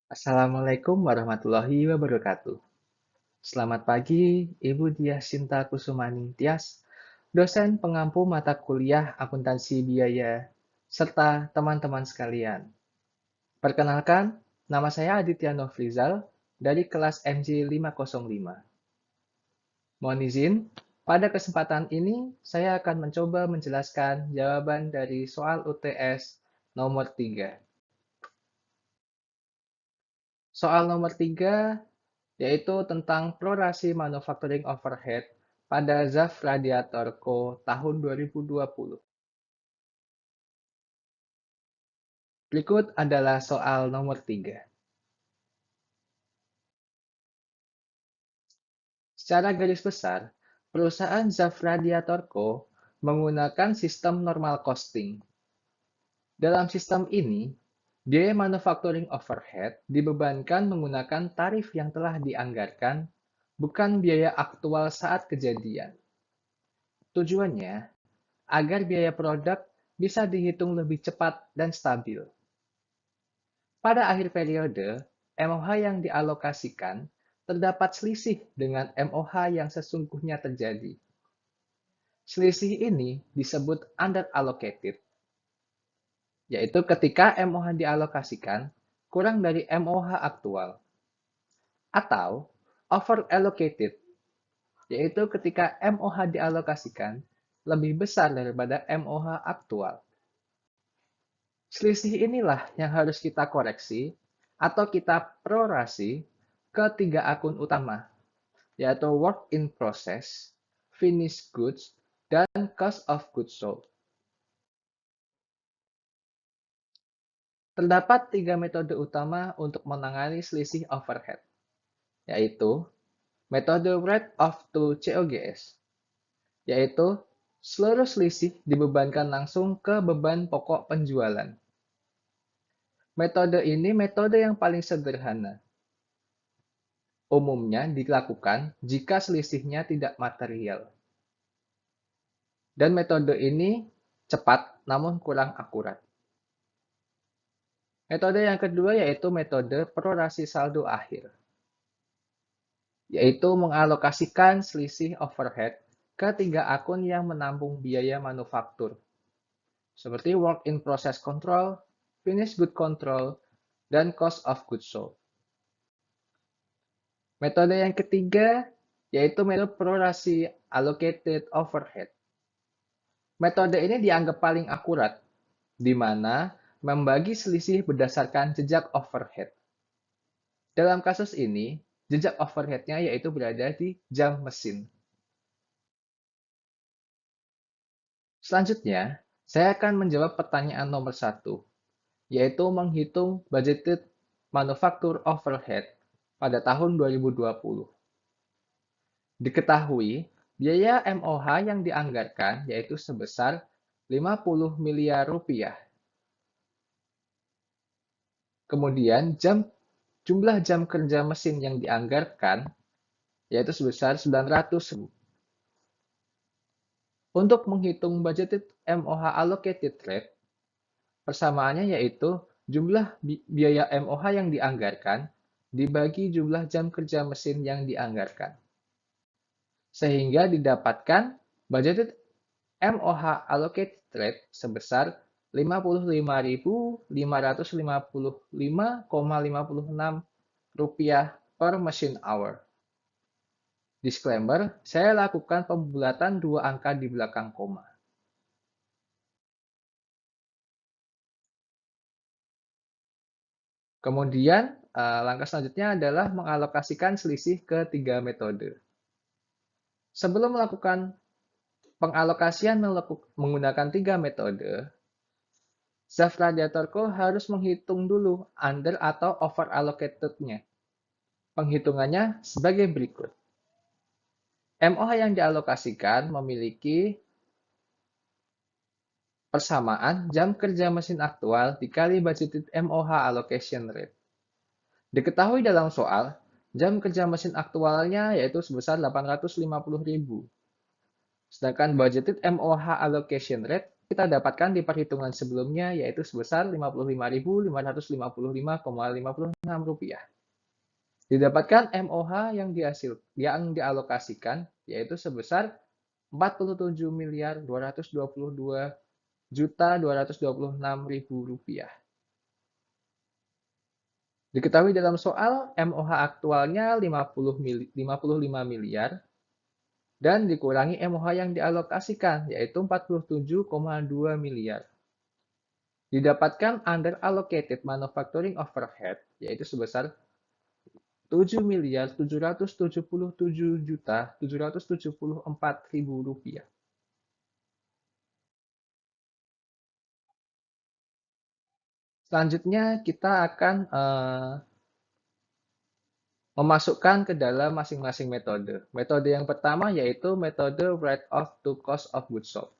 Assalamualaikum warahmatullahi wabarakatuh. Selamat pagi, Ibu Diah Sinta Kusumani Tias, dosen pengampu mata kuliah akuntansi biaya, serta teman-teman sekalian. Perkenalkan, nama saya Aditya Nofrizal dari kelas MJ 505. Mohon izin, pada kesempatan ini saya akan mencoba menjelaskan jawaban dari soal UTS nomor 3. Soal nomor 3 yaitu tentang prorasi manufacturing overhead pada ZAF Radiator Co. tahun 2020. Berikut adalah soal nomor 3. Secara garis besar, perusahaan ZAF Radiator Co. menggunakan sistem normal costing. Dalam sistem ini, biaya manufacturing overhead dibebankan menggunakan tarif yang telah dianggarkan, bukan biaya aktual saat kejadian. Tujuannya agar biaya produk bisa dihitung lebih cepat dan stabil. Pada akhir periode, MOH yang dialokasikan terdapat selisih dengan MOH yang sesungguhnya terjadi. Selisih ini disebut underallocated, yaitu ketika MOH dialokasikan kurang dari MOH aktual, atau overallocated, yaitu ketika MOH dialokasikan lebih besar daripada MOH aktual. Selisih inilah yang harus kita koreksi atau kita prorasi ke tiga akun utama, yaitu work in process, finished goods, dan cost of goods sold. Terdapat tiga metode utama untuk menangani selisih overhead, yaitu metode write-off to COGS, yaitu seluruh selisih dibebankan langsung ke beban pokok penjualan. Metode ini metode yang paling sederhana. Umumnya dilakukan jika selisihnya tidak material. Dan metode ini cepat namun kurang akurat. Metode yang kedua yaitu metode prorasi saldo akhir, yaitu mengalokasikan selisih overhead ke tiga akun yang menampung biaya manufaktur, seperti work in process control, finished good control, dan cost of goods sold. Metode yang ketiga yaitu metode prorasi allocated overhead. Metode ini dianggap paling akurat, di mana membagi selisih berdasarkan jejak overhead. Dalam kasus ini, jejak overhead-nya yaitu berada di jam mesin. Selanjutnya, saya akan menjawab pertanyaan nomor 1, yaitu menghitung budgeted manufacture overhead pada tahun 2020. Diketahui, biaya MOH yang dianggarkan yaitu sebesar 50 miliar rupiah. Kemudian, jumlah jam kerja mesin yang dianggarkan yaitu sebesar 900.000. Untuk menghitung budgeted MOH allocated rate, persamaannya yaitu jumlah biaya MOH yang dianggarkan dibagi jumlah jam kerja mesin yang dianggarkan. Sehingga didapatkan budgeted MOH allocated rate sebesar 55.555,56 rupiah per machine hour. Disclaimer, saya lakukan pembulatan dua angka di belakang koma. Kemudian, langkah selanjutnya adalah mengalokasikan selisih ke tiga metode. Sebelum melakukan pengalokasian menggunakan tiga metode, ZAF Radiator Co. harus menghitung dulu under atau over allocated-nya. Penghitungannya sebagai berikut. MOH yang dialokasikan memiliki persamaan jam kerja mesin aktual dikali budgeted MOH allocation rate. Diketahui dalam soal, jam kerja mesin aktualnya yaitu sebesar 850.000. Sedangkan budgeted MOH allocation rate kita dapatkan di perhitungan sebelumnya, yaitu sebesar Rp55.555,56. Didapatkan MOH yang dialokasikan, yaitu sebesar Rp47.222.226.000. Diketahui dalam soal, MOH aktualnya 55 miliar dan dikurangi MOH yang dialokasikan, yaitu 47,2 miliar. Didapatkan under allocated manufacturing overhead, yaitu sebesar Rp7.777.774.000. Selanjutnya kita akan memasukkan ke dalam masing-masing metode. Metode yang pertama yaitu metode write-off to cost of goods sold.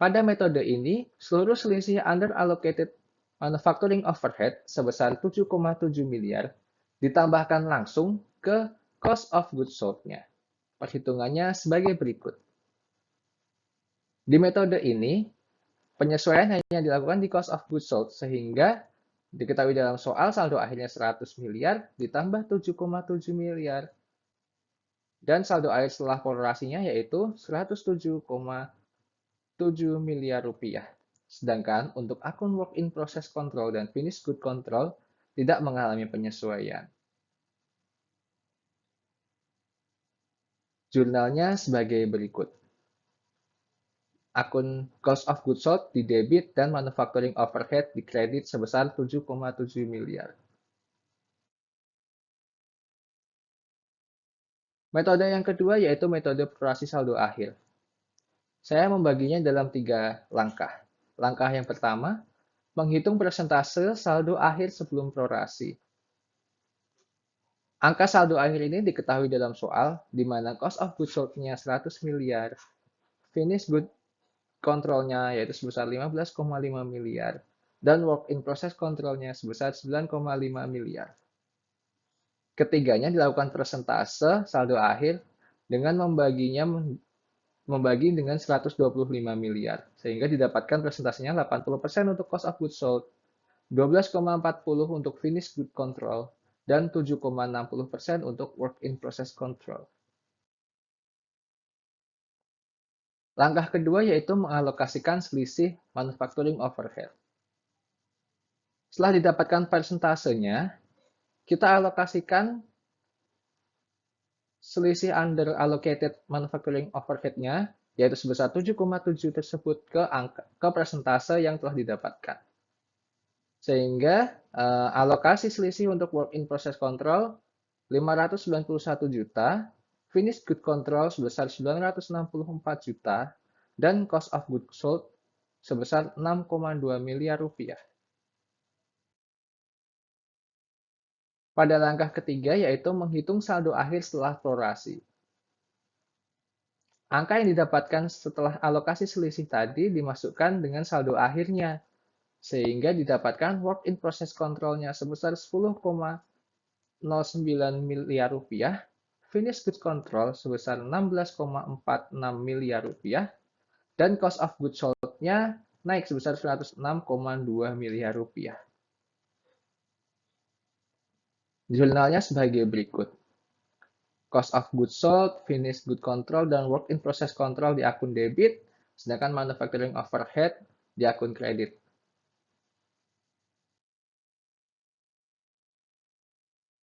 Pada metode ini, seluruh selisih under allocated manufacturing overhead sebesar 7,7 miliar ditambahkan langsung ke cost of goods sold-nya. Perhitungannya sebagai berikut. Di metode ini, penyesuaian hanya dilakukan di cost of goods sold, sehingga diketahui dalam soal saldo akhirnya 100 miliar ditambah 7,7 miliar. Dan saldo akhir setelah kolorasinya yaitu 107,7 miliar rupiah. Sedangkan untuk akun work in process control dan finish good control tidak mengalami penyesuaian. Jurnalnya sebagai berikut. Akun cost of goods sold di debit dan manufacturing overhead di kredit sebesar 7,7 miliar. Metode yang kedua yaitu metode prorasi saldo akhir. Saya membaginya dalam 3 langkah. Langkah yang pertama, menghitung persentase saldo akhir sebelum prorasi. Angka saldo akhir ini diketahui dalam soal, di mana cost of goods sold-nya 100 miliar, finish good control-nya yaitu sebesar 15,5 miliar, dan work in process control-nya sebesar 9,5 miliar. Ketiganya dilakukan persentase saldo akhir dengan membagi dengan 125 miliar, sehingga didapatkan persentasenya 80% untuk cost of goods sold, 12,40 untuk finish good control, dan 7,60% untuk work in process control. Langkah kedua yaitu mengalokasikan selisih manufacturing overhead. Setelah didapatkan persentasenya, kita alokasikan selisih under allocated manufacturing overhead-nya, yaitu sebesar 7,7 tersebut ke persentase yang telah didapatkan. Sehingga alokasi selisih untuk work in process control 591 juta, finish good control sebesar 964 juta, dan cost of goods sold sebesar 6,2 miliar rupiah. Pada langkah ketiga yaitu menghitung saldo akhir setelah prorasi. Angka yang didapatkan setelah alokasi selisih tadi dimasukkan dengan saldo akhirnya, sehingga didapatkan work in process control-nya sebesar 10,09 miliar rupiah, finish good control sebesar 16,46 miliar rupiah, dan cost of goods sold-nya naik sebesar 106,2 miliar rupiah. Jurnalnya sebagai berikut. Cost of goods sold, finish good control, dan work in process control di akun debit, sedangkan manufacturing overhead di akun kredit.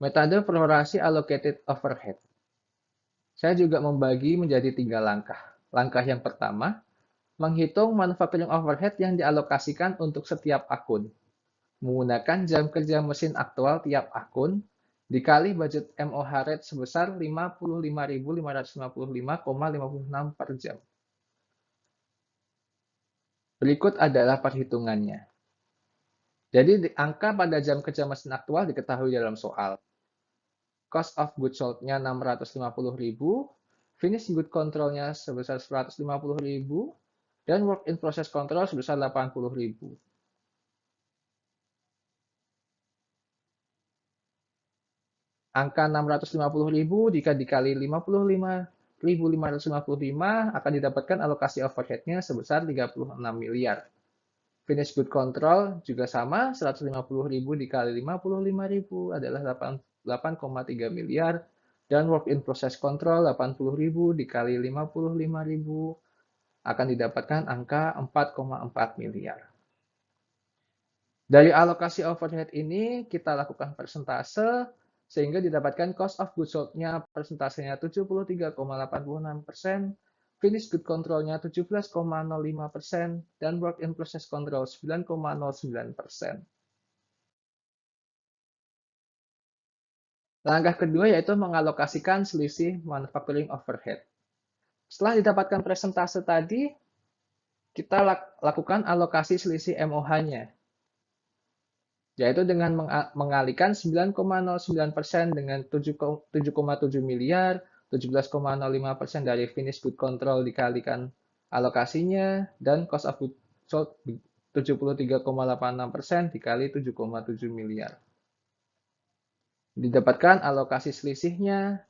Metode prorasi allocated overhead. Saya juga membagi menjadi 3 langkah. Langkah yang pertama, menghitung manufacturing overhead yang dialokasikan untuk setiap akun. Menggunakan jam kerja mesin aktual tiap akun, dikali budget MOH rate sebesar 55.555,56 per jam. Berikut adalah perhitungannya. Jadi angka pada jam kerja mesin aktual diketahui dalam soal. Cost of goods sold-nya 650.000, finish good control-nya sebesar 150.000, dan work in process control sebesar 80.000. Angka 650.000 jika dikali 55 1.555 akan didapatkan alokasi overhead-nya sebesar 36 miliar. Finished good control juga sama, 150.000 dikali 55.000 adalah 8,3 miliar. Dan work in process control 80.000 dikali 55.000 akan didapatkan angka 4,4 miliar. Dari alokasi overhead ini kita lakukan persentase sehingga didapatkan cost of goods sold-nya persentasenya 73,86%, finish good control-nya 17,05%, dan work in process control 9,09%. Langkah kedua yaitu mengalokasikan selisih manufacturing overhead. Setelah didapatkan persentase tadi, kita lakukan alokasi selisih MOH-nya, yaitu dengan mengalihkan 9,09% dengan 7,7 miliar, 17,05% dari finish good control dikalikan alokasinya, dan cost of goods sold 73,86% dikali 7,7 miliar. Didapatkan alokasi selisihnya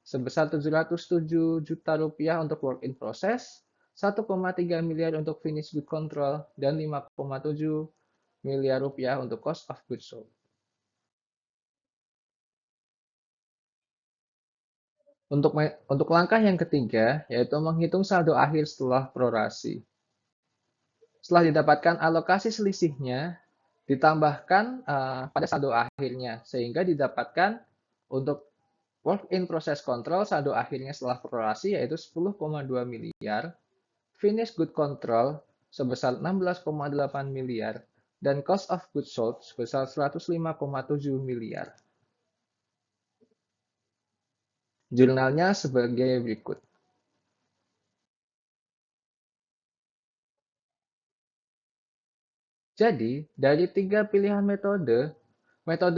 sebesar 707 juta rupiah untuk work in process, 1,3 miliar untuk finish good control, dan 5,7 miliar rupiah untuk cost of goods sold. Untuk langkah yang ketiga, yaitu menghitung saldo akhir setelah prorasi. Setelah didapatkan alokasi selisihnya, ditambahkan pada saldo akhirnya, sehingga didapatkan untuk work in process control saldo akhirnya setelah prorasi yaitu 10,2 miliar, finish good control sebesar 16,8 miliar, dan cost of goods sold sebesar 105,7 miliar. Jurnalnya sebagai berikut. Jadi, dari 3 pilihan metode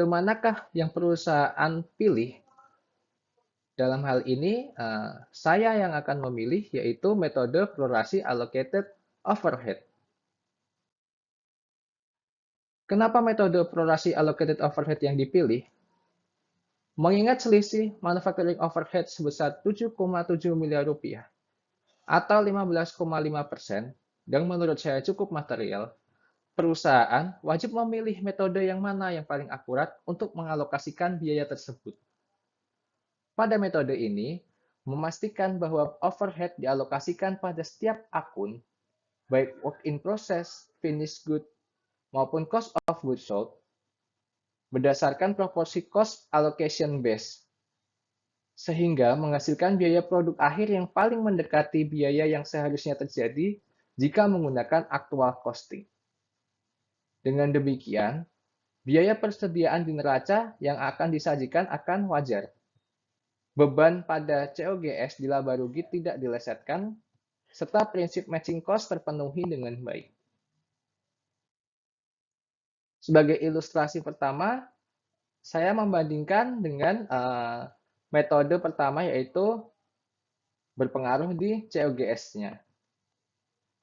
manakah yang perusahaan pilih? Dalam hal ini, saya yang akan memilih yaitu metode prorasi allocated overhead. Kenapa metode prorasi allocated overhead yang dipilih? Mengingat selisih manufacturing overhead sebesar 7,7 miliar rupiah atau 15,5%, dan menurut saya cukup material, perusahaan wajib memilih metode yang mana yang paling akurat untuk mengalokasikan biaya tersebut. Pada metode ini, memastikan bahwa overhead dialokasikan pada setiap akun, baik work in process, finished good, maupun cost of goods sold, berdasarkan proporsi cost allocation base, sehingga menghasilkan biaya produk akhir yang paling mendekati biaya yang seharusnya terjadi jika menggunakan actual costing. Dengan demikian, biaya persediaan di neraca yang akan disajikan akan wajar. Beban pada COGS di laba rugi tidak dilesetkan, serta prinsip matching cost terpenuhi dengan baik. Sebagai ilustrasi pertama, saya membandingkan dengan metode pertama yaitu berpengaruh di COGS-nya.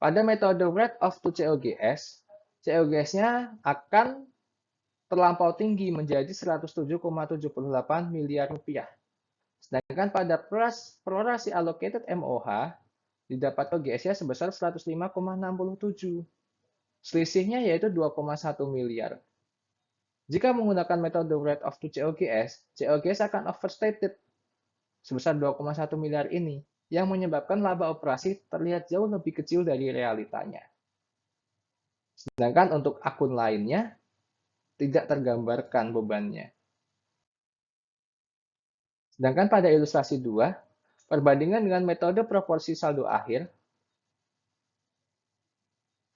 Pada metode rate of to COGS, COGS-nya akan terlampau tinggi menjadi 107,78 miliar rupiah. Sedangkan pada prorasi allocated MOH, didapat OGS-nya sebesar 105,67. Selisihnya yaitu 2,1 miliar. Jika menggunakan metode rate of to COGS, COGS akan overstated sebesar 2,1 miliar ini, yang menyebabkan laba operasi terlihat jauh lebih kecil dari realitanya. Sedangkan untuk akun lainnya, tidak tergambarkan bebannya. Sedangkan pada ilustrasi 2, perbandingan dengan metode proporsi saldo akhir,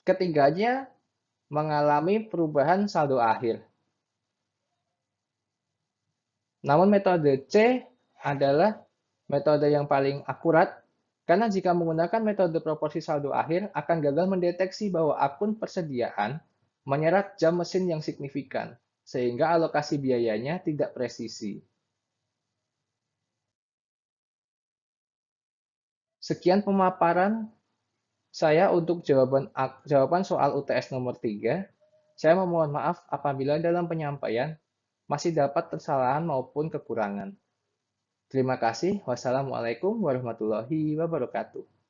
ketiganya mengalami perubahan saldo akhir. Namun metode C adalah metode yang paling akurat, karena jika menggunakan metode proporsi saldo akhir akan gagal mendeteksi bahwa akun persediaan menyerap jam mesin yang signifikan, sehingga alokasi biayanya tidak presisi. Sekian pemaparan saya untuk jawaban soal UTS nomor 3. Saya memohon maaf apabila dalam penyampaian masih dapat kesalahan maupun kekurangan. Terima kasih. Wassalamualaikum warahmatullahi wabarakatuh.